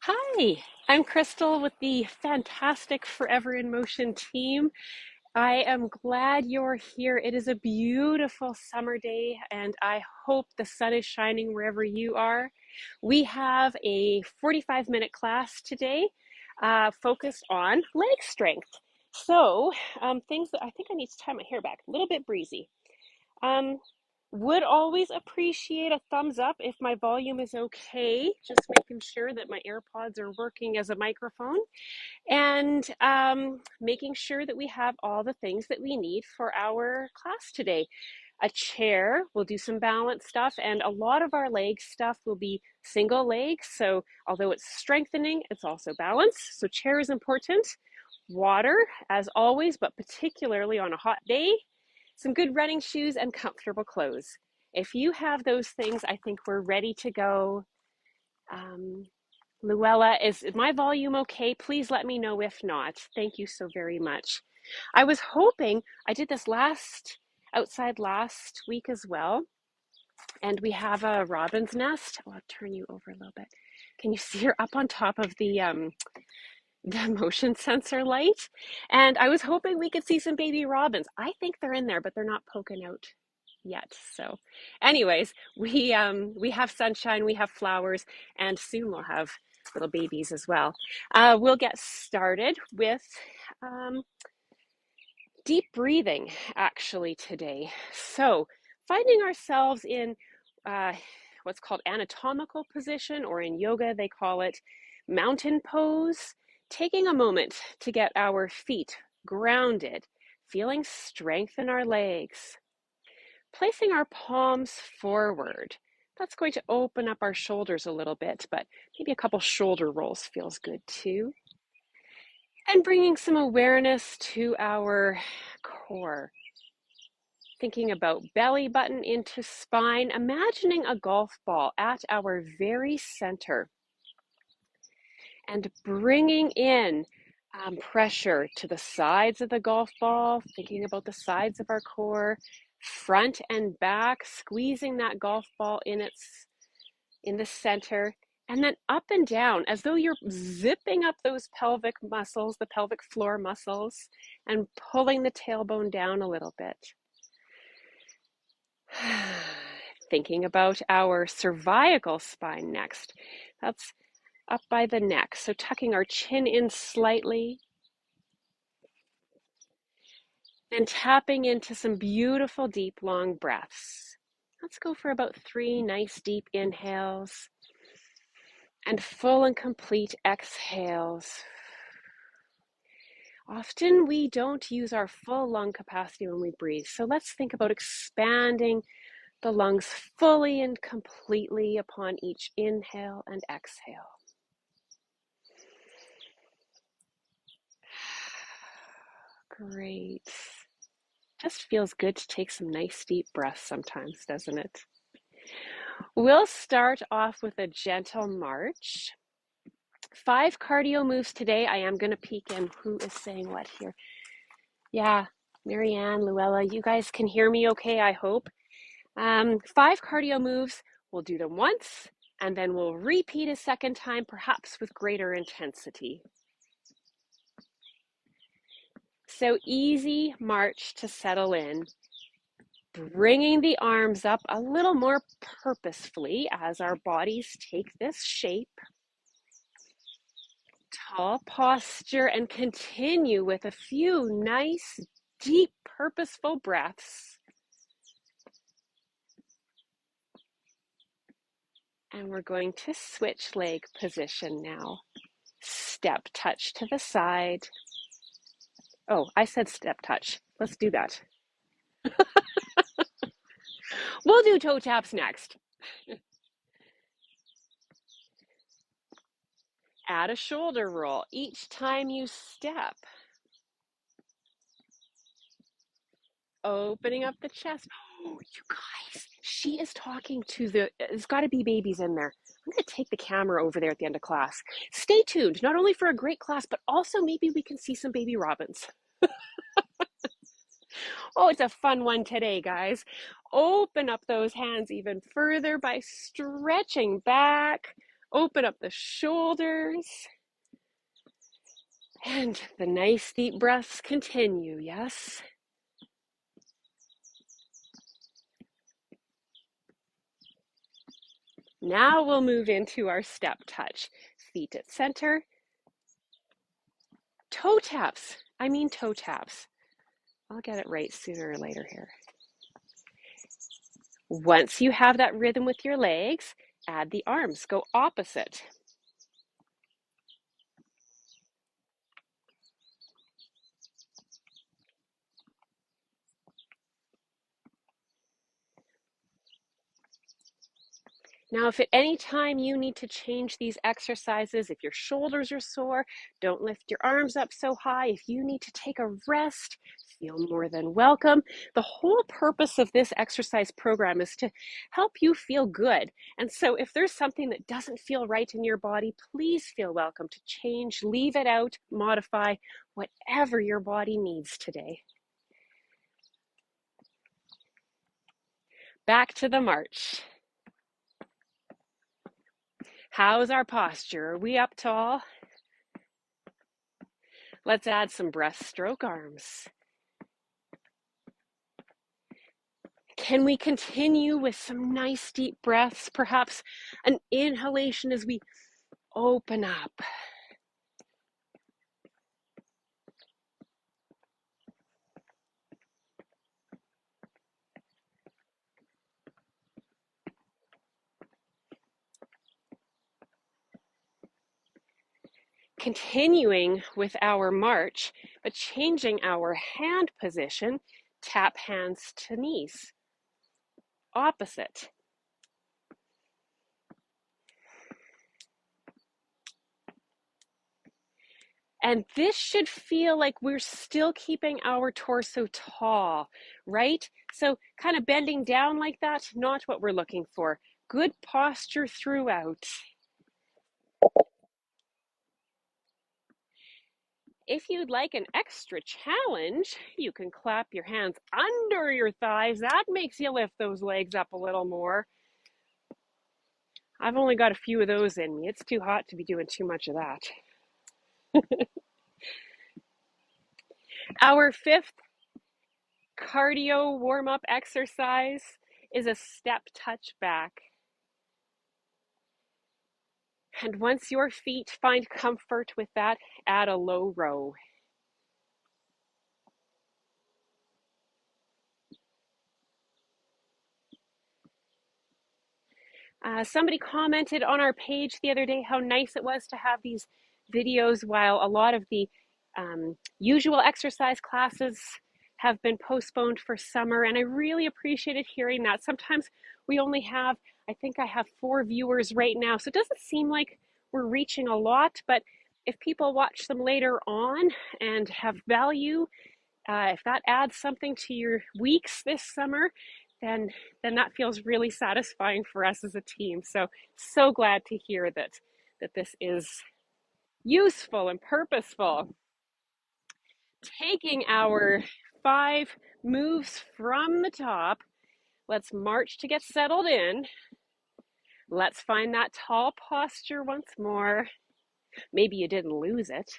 Hi, I'm Crystal with the fantastic Forever in Motion team. I am glad you're here. It is a beautiful summer day, and I hope the sun is shining wherever you are. We have a 45-minute class today focused on leg strength. So, things that I think I need to tie my hair back, a little bit breezy. Um, would always appreciate a thumbs up if my volume is okay, just making sure that my AirPods are working as a microphone and making sure that we have all the things that we need for our class today. A chair, we'll do some balance stuff, and a lot of our leg stuff will be single legs. So, although it's strengthening, it's also balance. So, chair is important. Water, as always, but particularly on a hot day, some good running shoes, and comfortable clothes. If you have those things, I think we're ready to go. Um, Luella, is my volume okay? Please let me know if not. Thank you so very much. I was hoping, I did this outside last week as well, and we have a robin's nest. I'll turn you over a little bit. Can you see her up on top of the motion sensor light? And I was hoping we could see some baby robins. I think they're in there, but they're not poking out yet. So anyways, we have sunshine, we have flowers, and soon we'll have little babies as well. We'll get started with um, deep breathing actually today. So finding ourselves in uh, what's called anatomical position, or in yoga they call it mountain pose, taking a moment to get our feet grounded, feeling strength in our legs, placing our palms forward. That's going to open up our shoulders a little bit, but maybe a couple shoulder rolls feels good too. And bringing some awareness to our core. Thinking about belly button into spine, imagining a golf ball at our very center, and bringing in pressure to the sides of the golf ball, thinking about the sides of our core, front and back, squeezing that golf ball in the center, and then up and down as though you're zipping up those pelvic muscles, the pelvic floor muscles, and pulling the tailbone down a little bit. Thinking about our cervical spine next. That's up by the neck. So tucking our chin in slightly and tapping into some beautiful deep long breaths. Let's go for about 3 nice deep inhales and full and complete exhales. Often we don't use our full lung capacity when we breathe. So let's think about expanding the lungs fully and completely upon each inhale and exhale. Great. Just feels good to take some nice deep breaths sometimes, doesn't it? We'll start off with a gentle march. 5 cardio moves today. I am going to peek in who is saying what here. Yeah, Marianne, Luella, you guys can hear me okay, I hope. 5 cardio moves. We'll do them once, and then we'll repeat a second time, perhaps with greater intensity. So easy march to settle in. Bringing the arms up a little more purposefully as our bodies take this shape. Tall posture, and continue with a few nice, deep, purposeful breaths. And we're going to switch leg position now. Step touch to the side. Oh, I said step touch. Let's do that. We'll do toe taps next. Add a shoulder roll each time you step. Opening up the chest. Oh, you guys, she is talking to there's got to be babies in there. I'm going to take the camera over there at the end of class. Stay tuned, not only for a great class, but also maybe we can see some baby robins. Oh, it's a fun one today, guys. Open up those hands even further by stretching back, Open up the shoulders. And the nice deep breaths continue, yes? Now we'll move into our step touch. Feet at center. Toe taps. I mean toe taps. I'll get it right sooner or later here. Once you have that rhythm with your legs, add the arms. Go opposite. Now, if at any time you need to change these exercises, if your shoulders are sore, don't lift your arms up so high. If you need to take a rest, feel more than welcome. The whole purpose of this exercise program is to help you feel good. And so if there's something that doesn't feel right in your body, please feel welcome to change, leave it out, modify, whatever your body needs today. Back to the march. How's our posture? Are we up tall? Let's add some breaststroke arms. Can we continue with some nice deep breaths? Perhaps an inhalation as we open up. Continuing with our march, but changing our hand position, tap hands to knees. Opposite. And this should feel like we're still keeping our torso tall, right? So kind of bending down like that, not what we're looking for. Good posture throughout. If you'd like an extra challenge, you can clap your hands under your thighs. That makes you lift those legs up a little more. I've only got a few of those in me. It's too hot to be doing too much of that. Our fifth cardio warm-up exercise is a step touch back. And once your feet find comfort with that, add a low row. Somebody commented on our page the other day how nice it was to have these videos while a lot of the usual exercise classes have been postponed for summer. And I really appreciated hearing that. Sometimes we only have, I think I have 4 viewers right now. So it doesn't seem like we're reaching a lot, but if people watch them later on and have value, if that adds something to your weeks this summer, then that feels really satisfying for us as a team. So glad to hear that this is useful and purposeful. Taking our 5 moves from the top, let's march to get settled in. Let's find that tall posture once more. Maybe you didn't lose it.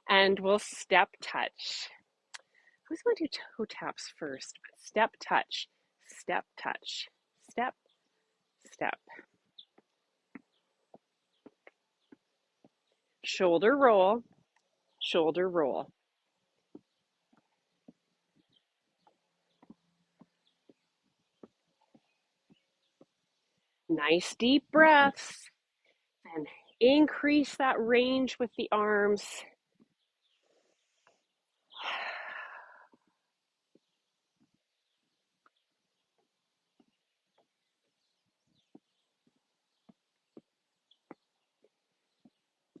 And we'll step touch. Who's going to do toe taps first? Step touch, step touch, step, step. Shoulder roll, shoulder roll. Nice deep breaths. And increase that range with the arms.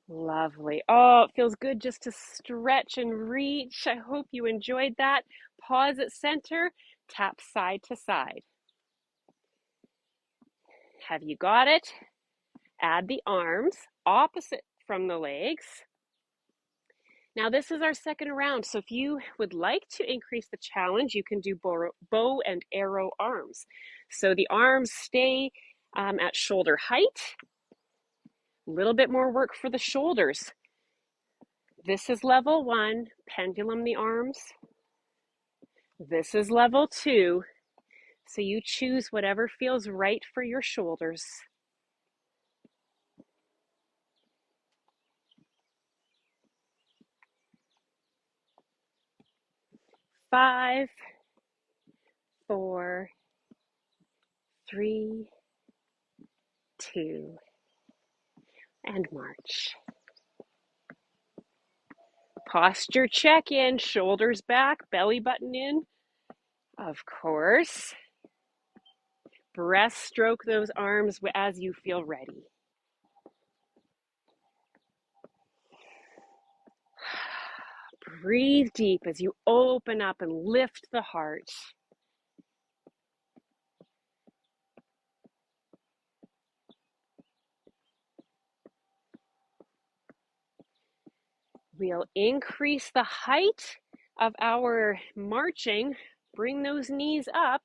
Lovely. Oh, it feels good just to stretch and reach. I hope you enjoyed that. Pause at center, tap side to side. Have you got it? Add the arms opposite from the legs. Now this is our second round, so if you would like to increase the challenge, you can do bow and arrow arms. So the arms stay at shoulder height. A little bit more work for the shoulders. This is level 1, pendulum the arms. This is level 2, so you choose whatever feels right for your shoulders. 5, 4, 3, 2, and march. Posture check-in, shoulders back, belly button in, of course. Breaststroke those arms as you feel ready. Breathe deep as you open up and lift the heart. We'll increase the height of our marching. Bring those knees up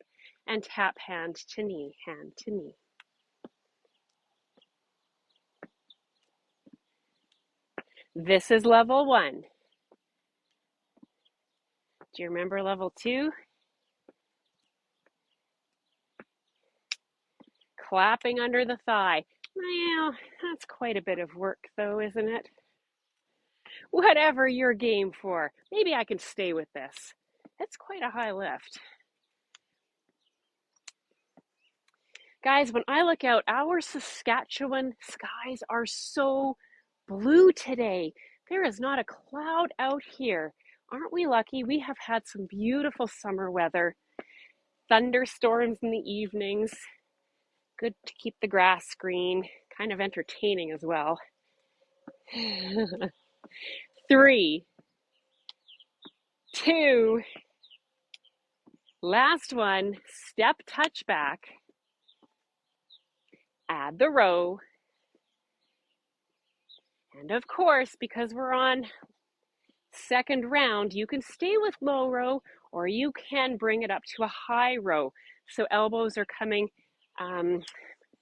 and tap hand to knee, hand to knee. This is level 1. Do you remember level 2? Clapping under the thigh. Well, that's quite a bit of work though, isn't it? Whatever you're game for. Maybe I can stay with this. It's quite a high lift. Guys, when I look out, our Saskatchewan skies are so blue today. There is not a cloud out here. Aren't we lucky? We have had some beautiful summer weather. Thunderstorms in the evenings. Good to keep the grass green. Kind of entertaining as well. 3, 2, last one, step touch back, add the row, and of course, because we're on second round, you can stay with low row or you can bring it up to a high row. So elbows are coming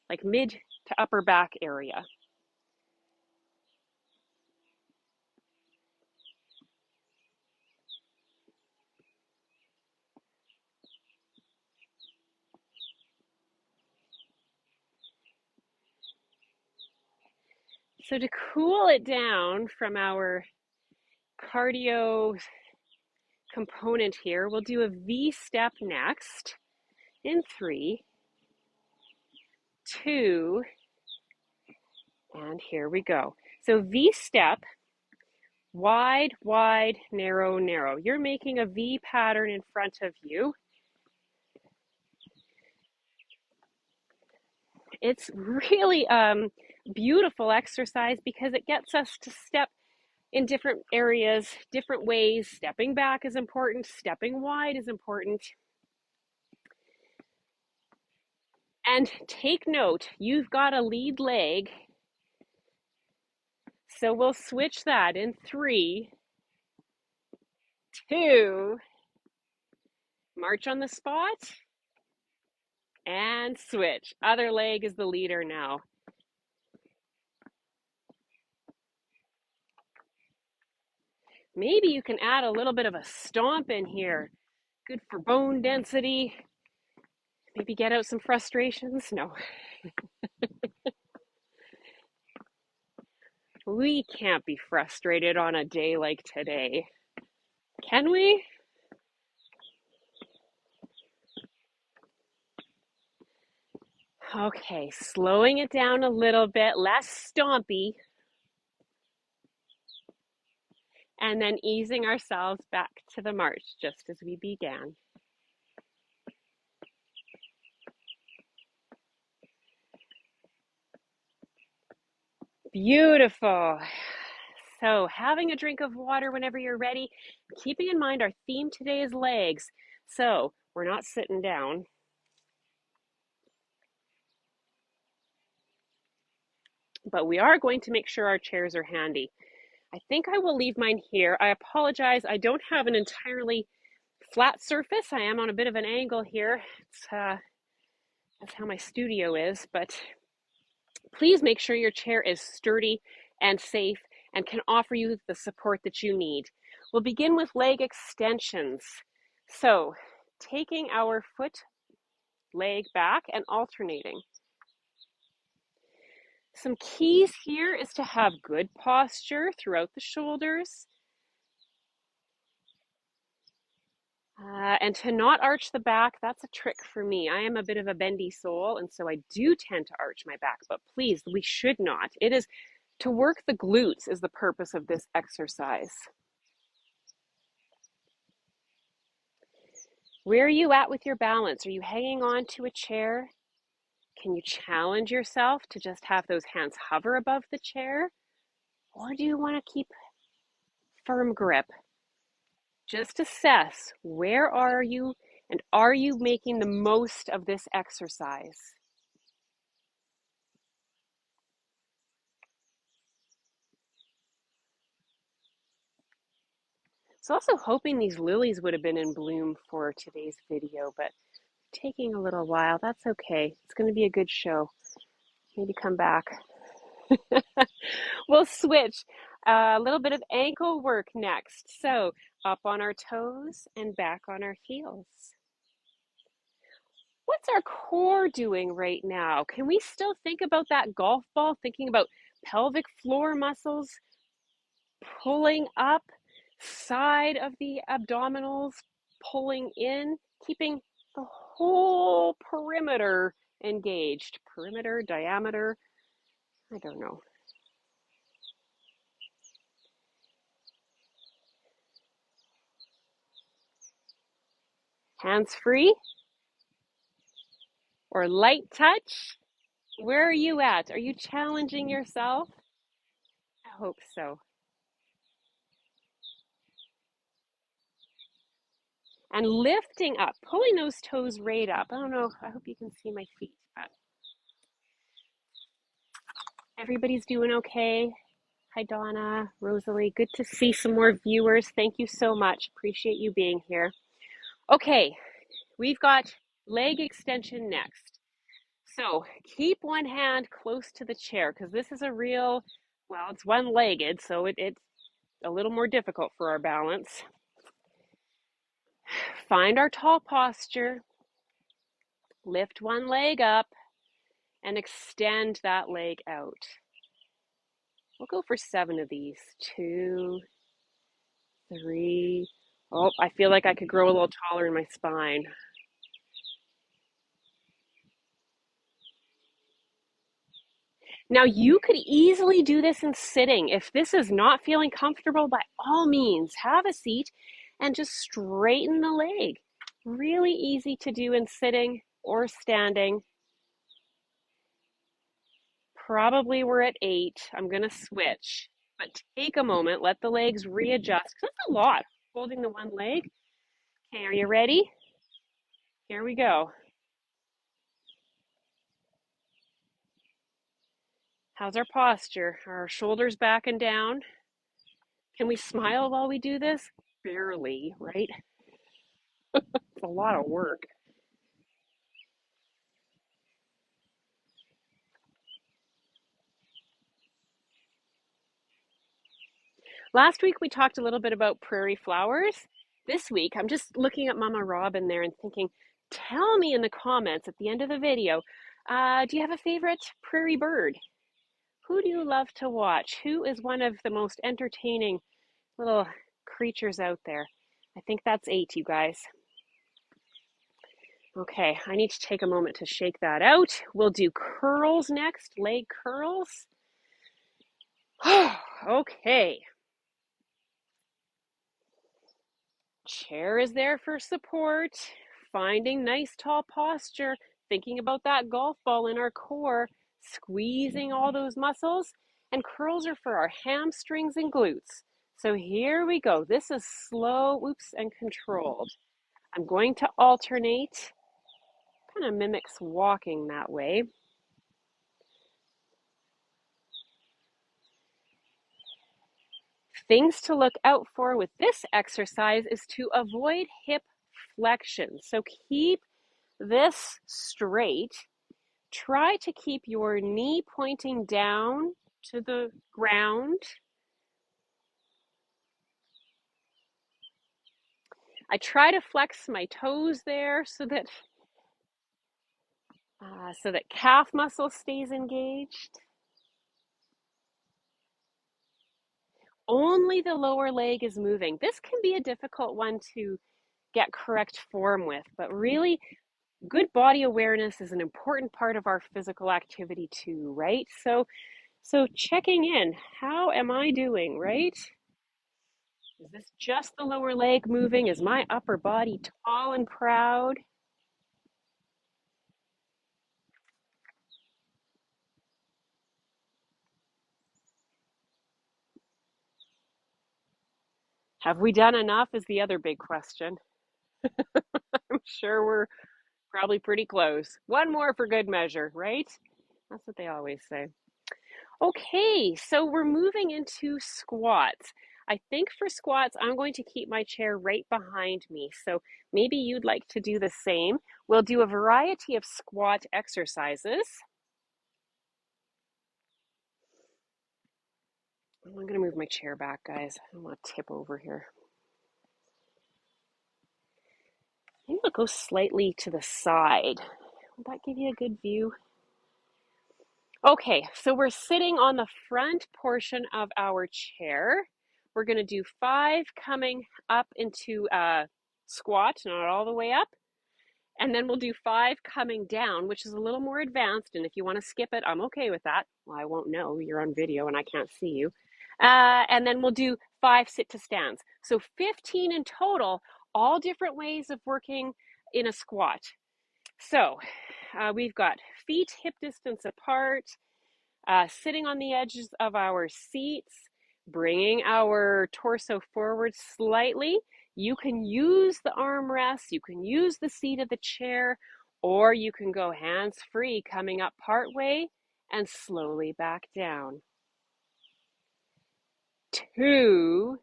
like mid to upper back area. So to cool it down from our cardio component here, we'll do a V step next in 3, 2, and here we go. So V step, wide, wide, narrow, narrow. You're making a V pattern in front of you. It's really beautiful exercise because it gets us to step in different areas, different ways. Stepping back is important, stepping wide is important. And take note, you've got a lead leg. So we'll switch that in 3, 2, march on the spot, and switch. Other leg is the leader now. Maybe you can add a little bit of a stomp in here. Good for bone density. Maybe get out some frustrations. No. We can't be frustrated on a day like today. Can we? Okay, slowing it down a little bit, less stompy. And then easing ourselves back to the march just as we began. Beautiful. So having a drink of water whenever you're ready, keeping in mind our theme today is legs. So we're not sitting down. But we are going to make sure our chairs are handy. I think I will leave mine here. I apologize. I don't have an entirely flat surface. I am on a bit of an angle here. That's how my studio is, but please make sure your chair is sturdy and safe and can offer you the support that you need. We'll begin with leg extensions. So, taking our foot, leg back and alternating. Some keys here is to have good posture throughout the shoulders and to not arch the back. That's a trick for me. I am a bit of a bendy soul, and so I do tend to arch my back, but please, we should not. It is to work the glutes is the purpose of this exercise. Where are you at with your balance? Are you hanging on to a chair? Can you challenge yourself to just have those hands hover above the chair? Or do you want to keep firm grip? Just assess, where are you and are you making the most of this exercise? So also hoping these lilies would have been in bloom for today's video, but taking a little while. That's okay. It's going to be a good show. Maybe come back. We'll switch. A little bit of ankle work next. So up on our toes and back on our heels. What's our core doing right now? Can we still think about that golf ball, thinking about pelvic floor muscles pulling up, side of the abdominals pulling in, keeping the whole perimeter engaged? Perimeter, diameter, I don't know. Hands free or light touch? Where are you at? Are you challenging yourself? I hope so. And lifting up, pulling those toes right up. I don't know, I hope you can see my feet, but everybody's doing okay. Hi, Donna, Rosalie. Good to see some more viewers. Thank you so much. Appreciate you being here. Okay, we've got leg extension next. So keep one hand close to the chair because this is a real, well, it's one-legged, so it's a little more difficult for our balance. Find our tall posture. Lift one leg up and extend that leg out. We'll go for 7 of these. 2, 3. Oh, I feel like I could grow a little taller in my spine. Now, you could easily do this in sitting. If this is not feeling comfortable, by all means, have a seat and just straighten the leg. Really easy to do in sitting or standing. Probably we're at 8. I'm going to switch, but take a moment, let the legs readjust. That's a lot, holding the one leg. Okay, are you ready? Here we go. How's our posture? Are our shoulders back and down? Can we smile while we do this? Barely, right? It's a lot of work. Last week we talked a little bit about prairie flowers. This week I'm just looking at Mama Robin there and thinking, tell me in the comments at the end of the video, do you have a favorite prairie bird? Who do you love to watch? Who is one of the most entertaining little creatures out there? I think that's 8, you guys. Okay, I need to take a moment to shake that out. We'll do curls next, leg curls. Okay. Chair is there for support, finding nice tall posture, thinking about that golf ball in our core, squeezing all those muscles, and curls are for our hamstrings and glutes. So here we go. This is slow, oops, and controlled. I'm going to alternate, kind of mimics walking that way. Things to look out for with this exercise is to avoid hip flexion. So keep this straight. Try to keep your knee pointing down to the ground. I try to flex my toes there so that calf muscle stays engaged. Only the lower leg is moving. This can be a difficult one to get correct form with, but really good body awareness is an important part of our physical activity too, right? So checking in, how am I doing, right? Is this just the lower leg moving? Is my upper body tall and proud? Have we done enough is the other big question. I'm sure we're probably pretty close. One more for good measure, right? That's what they always say. Okay, so we're moving into squats. I think for squats, I'm going to keep my chair right behind me. So maybe you'd like to do the same. We'll do a variety of squat exercises. I'm going to move my chair back, guys. I don't want to tip over here. Maybe I'll go slightly to the side. Will that give you a good view? Okay, so we're sitting on the front portion of our chair. We're going to do 5 coming up into a squat, not all the way up. And then we'll do 5 coming down, which is a little more advanced. And if you want to skip it, I'm okay with that. Well, I won't know. You're on video and I can't see you. And then we'll do 5 sit to stands. So 15 in total, all different ways of working in a squat. So we've got feet hip distance apart, sitting on the edges of our seats, bringing our torso forward slightly. You can use the armrest, you can use the seat of the chair, or you can go hands free, coming up part way and slowly back down. 2,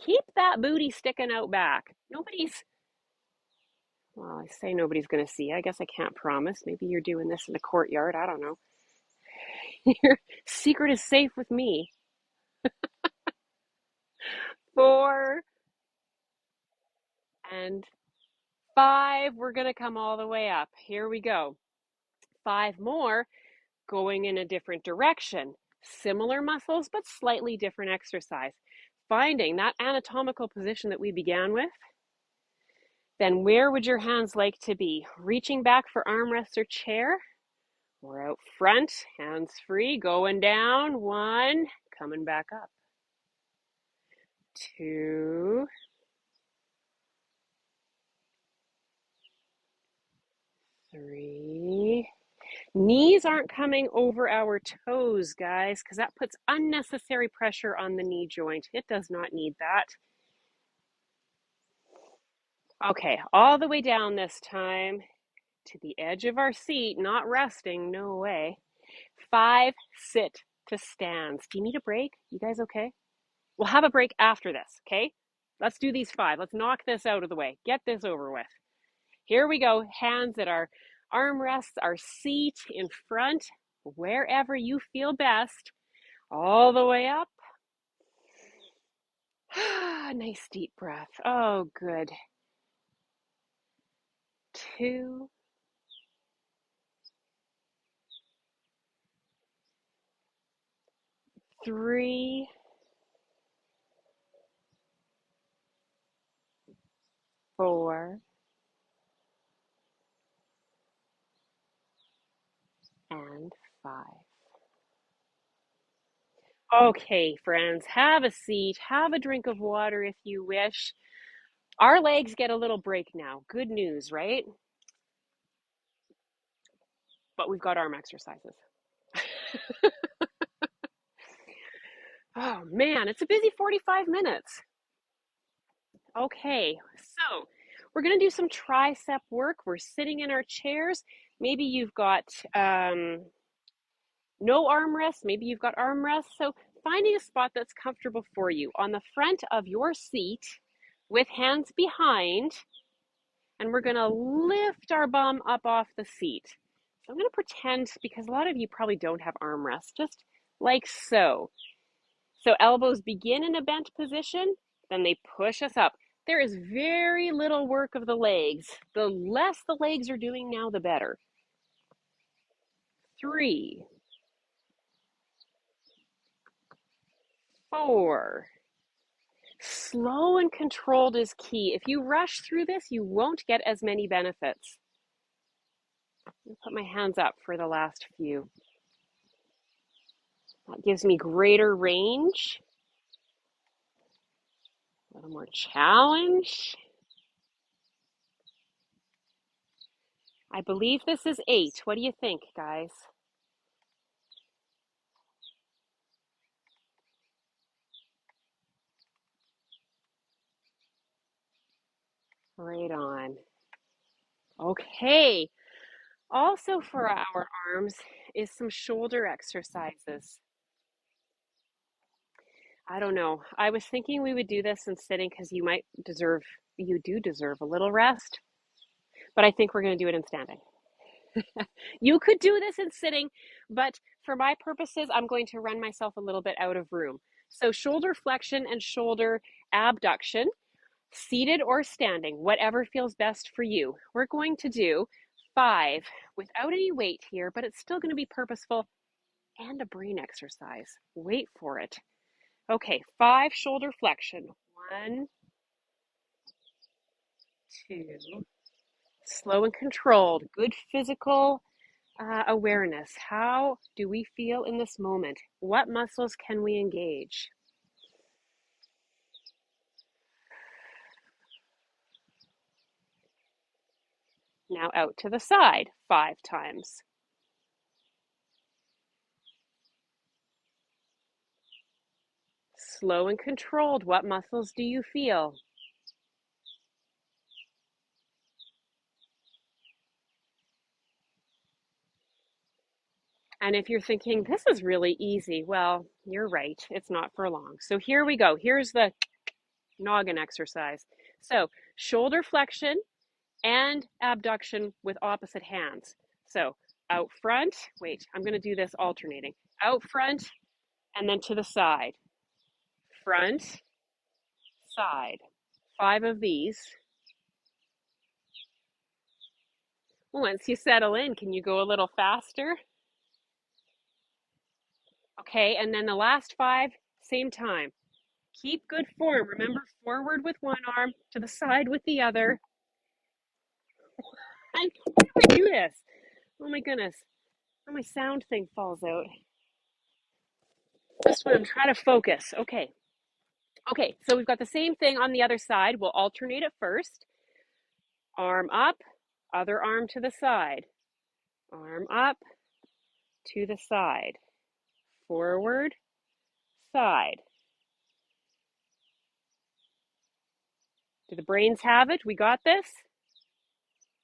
keep that booty sticking out back. Well, I say nobody's going to see. I guess I can't promise. Maybe you're doing this in the courtyard. I don't know. Your secret is safe with me. 4 and 5. We're going to come all the way up. Here we go. 5 more, going in a different direction. Similar muscles, but slightly different exercise. Finding that anatomical position that we began with. Then where would your hands like to be? Reaching back for armrest or chair? Or out front, hands free, going down. 1, coming back up. 2, 3. Knees aren't coming over our toes, guys, because that puts unnecessary pressure on the knee joint. It does not need that. Okay, all the way down this time to the edge of our seat, not resting, no way. 5 sit to stands. Do you need a break? You guys okay? We'll have a break after this, okay? Let's do these 5. Let's knock this out of the way. Get this over with. Here we go. Hands at our armrests, our seat in front, wherever you feel best. All the way up. Nice deep breath. Oh, good. 2, 3, 4, and 5. Okay, friends, have a seat, have a drink of water if you wish. Our legs get a little break now. Good news, right? But we've got arm exercises. Oh man, it's a busy 45 minutes. Okay, so we're going to do some tricep work. We're sitting in our chairs. Maybe you've got no armrests. Maybe you've got armrests. So finding a spot that's comfortable for you on the front of your seat with hands behind, and we're going to lift our bum up off the seat. So I'm going to pretend, because a lot of you probably don't have armrests, just like so. So elbows begin in a bent position, then they push us up. There is very little work of the legs. The less the legs are doing now, the better. 3, 4. Slow and controlled is key. If you rush through this, you won't get as many benefits. I'll put my hands up for the last few. That gives me greater range, a little more challenge. I believe this is 8. What do you think, guys? Right on. Okay. Also for our arms is some shoulder exercises. I don't know. I was thinking we would do this in sitting because you do deserve a little rest, but I think we're going to do it in standing. You could do this in sitting, but for my purposes, I'm going to run myself a little bit out of room. So shoulder flexion and shoulder abduction, seated or standing, whatever feels best for you. We're going to do 5 without any weight here, but it's still going to be purposeful and a brain exercise. Wait for it. Okay, 5 shoulder flexion. 1, 2. Slow and controlled. Good physical awareness. How do we feel in this moment? What muscles can we engage? Now out to the side 5 times. Slow and controlled. What muscles do you feel? And if you're thinking, this is really easy, well, you're right. It's not for long. So here we go. Here's the noggin exercise. So shoulder flexion and abduction with opposite hands. So out front, wait, I'm going to do this alternating. Out front and then to the side. Front, side. 5 of these. Once you settle in, can you go a little faster? Okay, and then the last 5, same time. Keep good form. Remember, forward with one arm, to the side with the other. And how do I do this? Oh my goodness. Oh, my sound thing falls out. Just when I'm trying to focus. Okay. Okay, so we've got the same thing on the other side. We'll alternate it first. Arm up, other arm to the side. Arm up, to the side. Forward, side. Do the brains have it? We got this?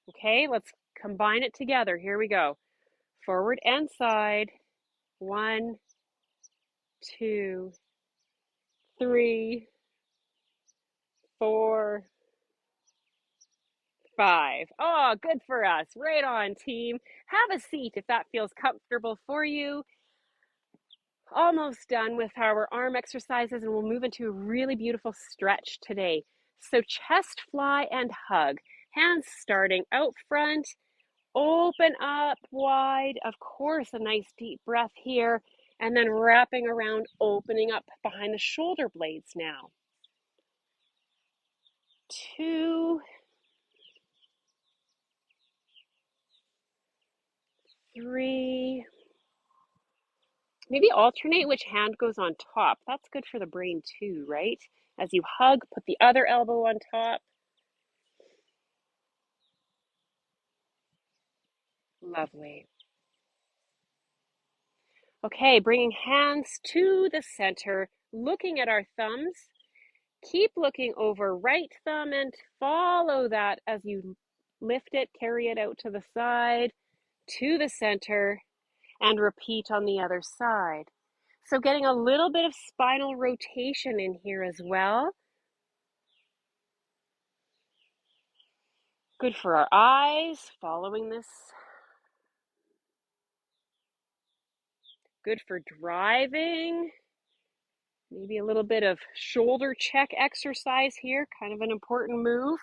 Okay, let's combine it together. Here we go. Forward and side. 1, 2, 3, 4, 5. Oh, good for us. Right on, team. Have a seat if that feels comfortable for you. Almost done with our arm exercises, and we'll move into a really beautiful stretch today. So chest fly and hug. Hands starting out front. Open up wide. Of course, a nice deep breath here. And then wrapping around, opening up behind the shoulder blades now. 2, 3. Maybe alternate which hand goes on top. That's good for the brain too, right? As you hug, put the other elbow on top. Lovely. Okay, bringing hands to the center, looking at our thumbs. Keep looking over right thumb and follow that as you lift it, carry it out to the side, to the center, and repeat on the other side. So getting a little bit of spinal rotation in here as well. Good for our eyes, following this. Good for driving. Maybe a little bit of shoulder check exercise here, kind of an important move.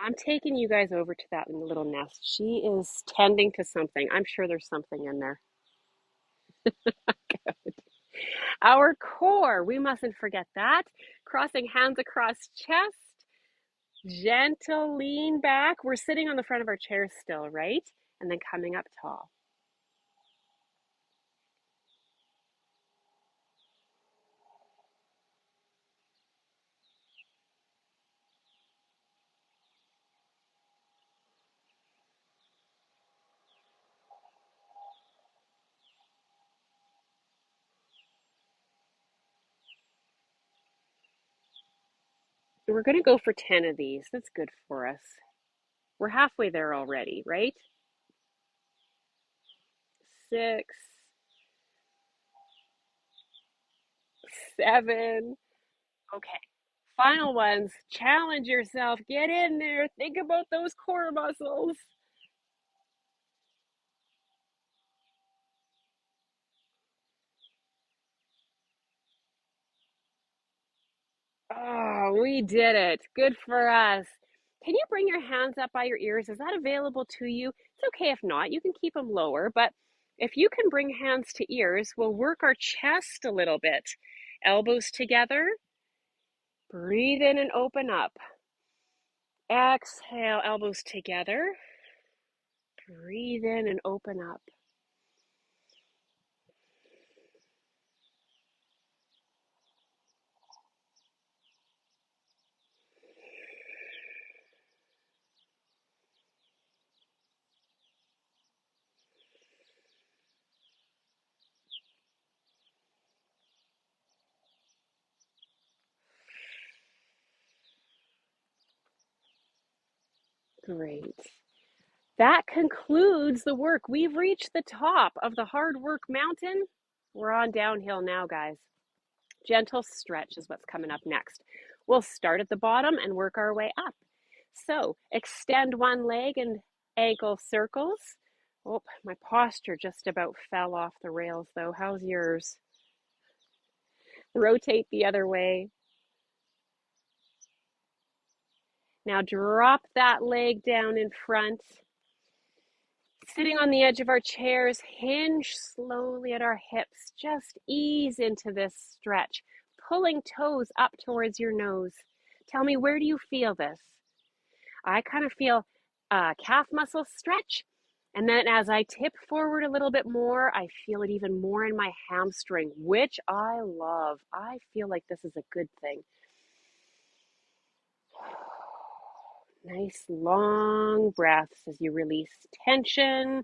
I'm taking you guys over to that little nest. She is tending to something. I'm sure there's something in there. Our core, we mustn't forget that. Crossing hands across chest, gentle lean back. We're sitting on the front of our chair still, right? And then coming up tall. We're going to go for 10 of these. That's good for us. We're halfway there already, right? 6, 7. Okay. Final ones. Challenge yourself. Get in there. Think about those core muscles. Oh, we did it. Good for us. Can you bring your hands up by your ears? Is that available to you? It's okay if not. You can keep them lower, but if you can bring hands to ears, we'll work our chest a little bit. Elbows together. Breathe in and open up. Exhale, elbows together. Breathe in and open up. Great. That concludes the work. We've reached the top of the hard work mountain. We're on downhill now, guys. Gentle stretch is what's coming up next. We'll start at the bottom and work our way up. So extend one leg and ankle circles. Oh, my posture just about fell off the rails though. How's yours? Rotate the other way. Now drop that leg down in front. Sitting on the edge of our chairs, hinge slowly at our hips. Just ease into this stretch, pulling toes up towards your nose. Tell me, where do you feel this? I kind of feel a calf muscle stretch. And then as I tip forward a little bit more, I feel it even more in my hamstring, which I love. I feel like this is a good thing. Nice long breaths as you release tension,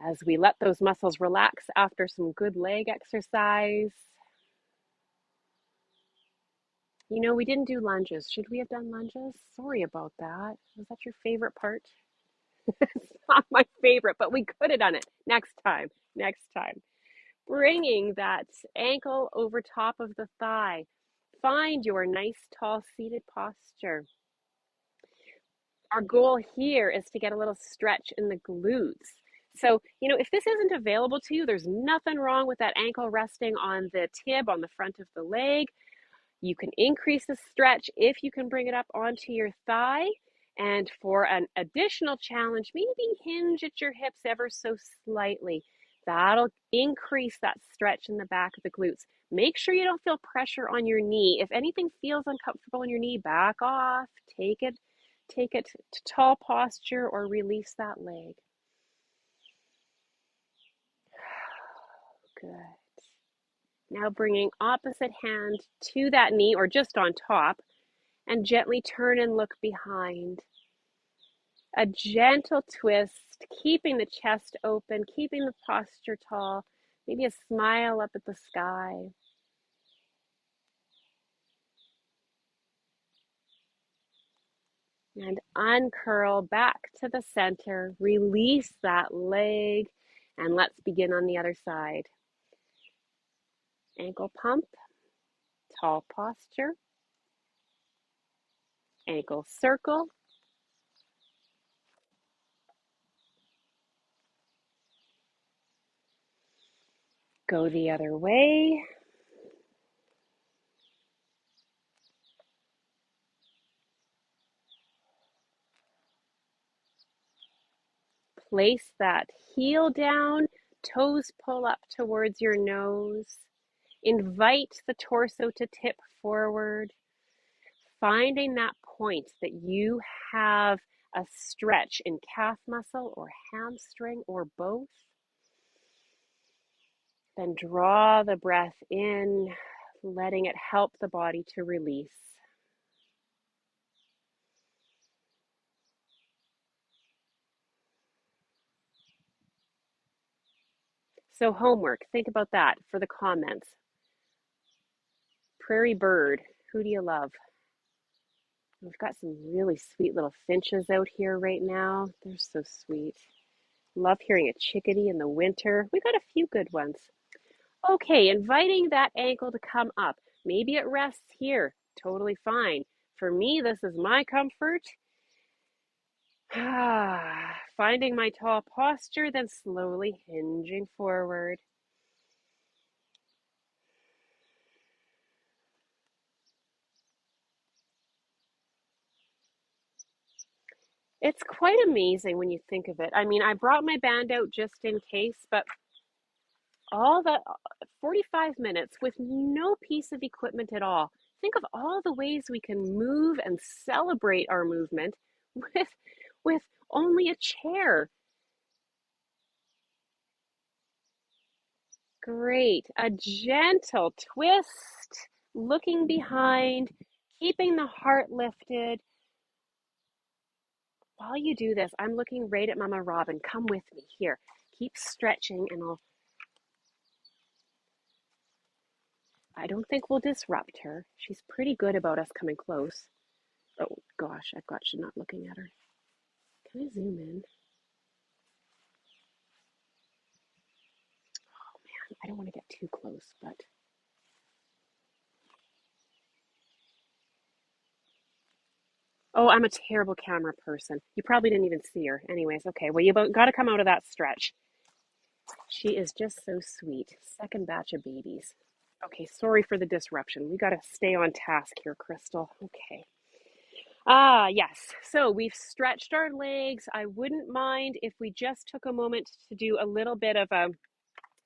as we let those muscles relax after some good leg exercise. You know, we didn't do lunges. Should we have done lunges? Sorry about that. Was that your favorite part? It's not my favorite, but we could have done it next time. Next time. Bringing that ankle over top of the thigh. Find your nice, tall, seated posture. Our goal here is to get a little stretch in the glutes. So, you know, if this isn't available to you, there's nothing wrong with that ankle resting on the tib on the front of the leg. You can increase the stretch if you can bring it up onto your thigh. And for an additional challenge, maybe hinge at your hips ever so slightly. That'll increase that stretch in the back of the glutes. Make sure you don't feel pressure on your knee. If anything feels uncomfortable in your knee, back off. Take it to tall posture or release that leg. Good. Now bringing opposite hand to that knee or just on top and gently turn and look behind. A gentle twist, keeping the chest open, keeping the posture tall, maybe a smile up at the sky. And uncurl back to the center. Release that leg. And let's begin on the other side. Ankle pump, tall posture, ankle circle. Go the other way. Place that heel down, toes pull up towards your nose. Invite the torso to tip forward, finding that point that you have a stretch in calf muscle or hamstring or both. Then draw the breath in, letting it help the body to release. So homework, think about that for the comments. Prairie bird, who do you love? We've got some really sweet little finches out here right now. They're so sweet. Love hearing a chickadee in the winter. We got a few good ones. Okay, inviting that ankle to come up. Maybe it rests here. Totally fine. For me, this is my comfort. Finding my tall posture, then slowly hinging forward. It's quite amazing when you think of it. I mean, I brought my band out just in case, but all the 45 minutes with no piece of equipment at all. Think of all the ways we can move and celebrate our movement with with only a chair. Great. A gentle twist, looking behind, keeping the heart lifted. While you do this, I'm looking right at Mama Robin. Come with me here. Keep stretching and I don't think we'll disrupt her. She's pretty good about us coming close. Oh gosh, I've got you not looking at her. Can I zoom in? Oh man, I don't want to get too close, but oh, I'm a terrible camera person. You probably didn't even see her. Anyways, okay. Well, you got to come out of that stretch. She is just so sweet. Second batch of babies. Okay, sorry for the disruption. We got to stay on task here, Crystal. Okay. Yes. So we've stretched our legs. I wouldn't mind if we just took a moment to do a little bit of a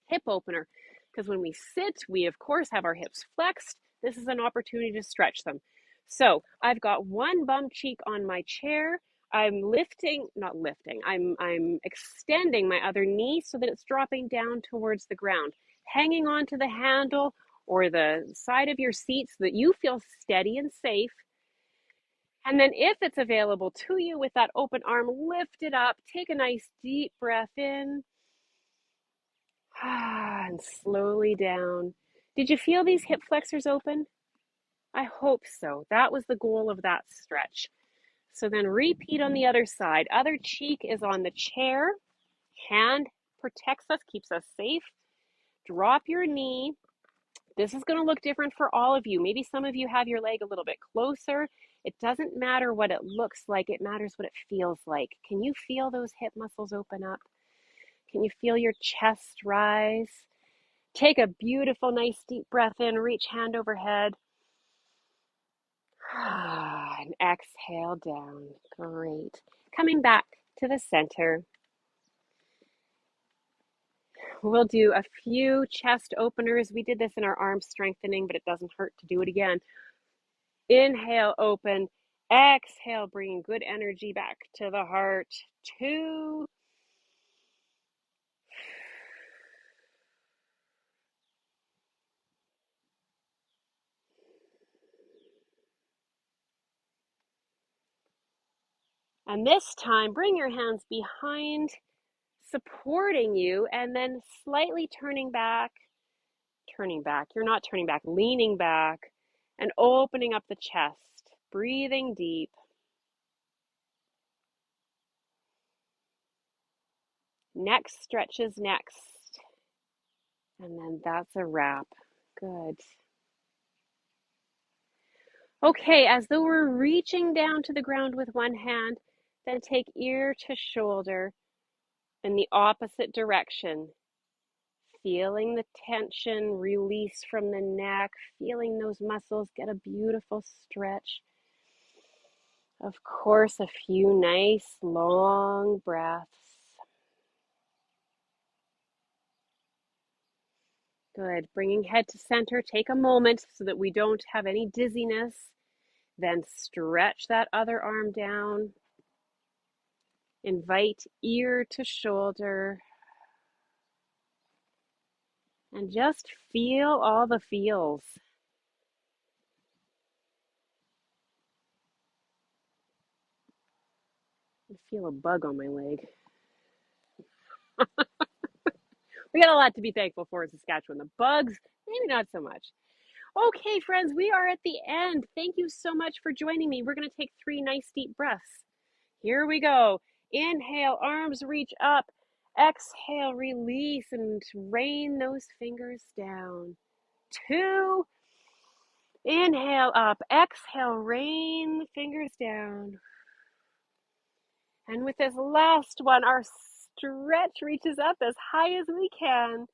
hip opener because when we sit, we of course have our hips flexed. This is an opportunity to stretch them. So I've got one bum cheek on my chair. I'm lifting, not lifting, I'm extending my other knee so that it's dropping down towards the ground, hanging onto the handle or the side of your seat so that you feel steady and safe. And then, if it's available to you with that open arm, lift it up, take a nice deep breath in, and slowly down. Did you feel these hip flexors open? I hope so. That was the goal of that stretch. So then repeat on the other side. Other cheek is on the chair. Hand protects us, keeps us safe. Drop your knee. This is going to look different for all of you. Maybe some of you have your leg a little bit closer. It doesn't matter what it looks like. It matters what it feels like. Can you feel those hip muscles open up? Can you feel your chest rise? Take a beautiful, nice deep breath in. Reach hand overhead. And exhale down. Great. Coming back to the center. We'll do a few chest openers. We did this in our arm strengthening, but it doesn't hurt to do it again. Inhale, open. Exhale, bringing good energy back to the heart. 2. And this time, bring your hands behind, supporting you, and then slightly turning back. Turning back. You're not turning back, leaning back, and opening up the chest. Breathing deep. Neck stretches next. And then that's a wrap. Good. Okay, as though we're reaching down to the ground with one hand, then take ear to shoulder in the opposite direction. Feeling the tension release from the neck, feeling those muscles get a beautiful stretch. Of course, a few nice long breaths. Good. Bringing head to center, take a moment so that we don't have any dizziness. Then stretch that other arm down. Invite ear to shoulder. And just feel all the feels. I feel a bug on my leg. We got a lot to be thankful for in Saskatchewan. The bugs, maybe not so much. Okay, friends, we are at the end. Thank you so much for joining me. We're going to take 3 nice deep breaths. Here we go. Inhale, arms reach up. Exhale, release and rain those fingers down. 2. Inhale up. Exhale, rain the fingers down. And with this last one, our stretch reaches up as high as we can.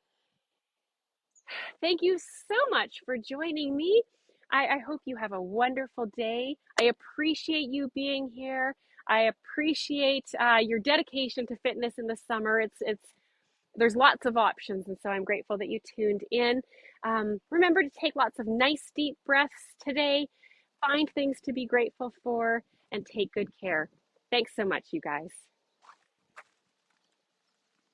Thank you so much for joining me. I hope you have a wonderful day. I appreciate you being here. I appreciate your dedication to fitness in the summer. There's lots of options, and so I'm grateful that you tuned in. Remember to take lots of nice deep breaths today. Find things to be grateful for, and take good care. Thanks so much, you guys.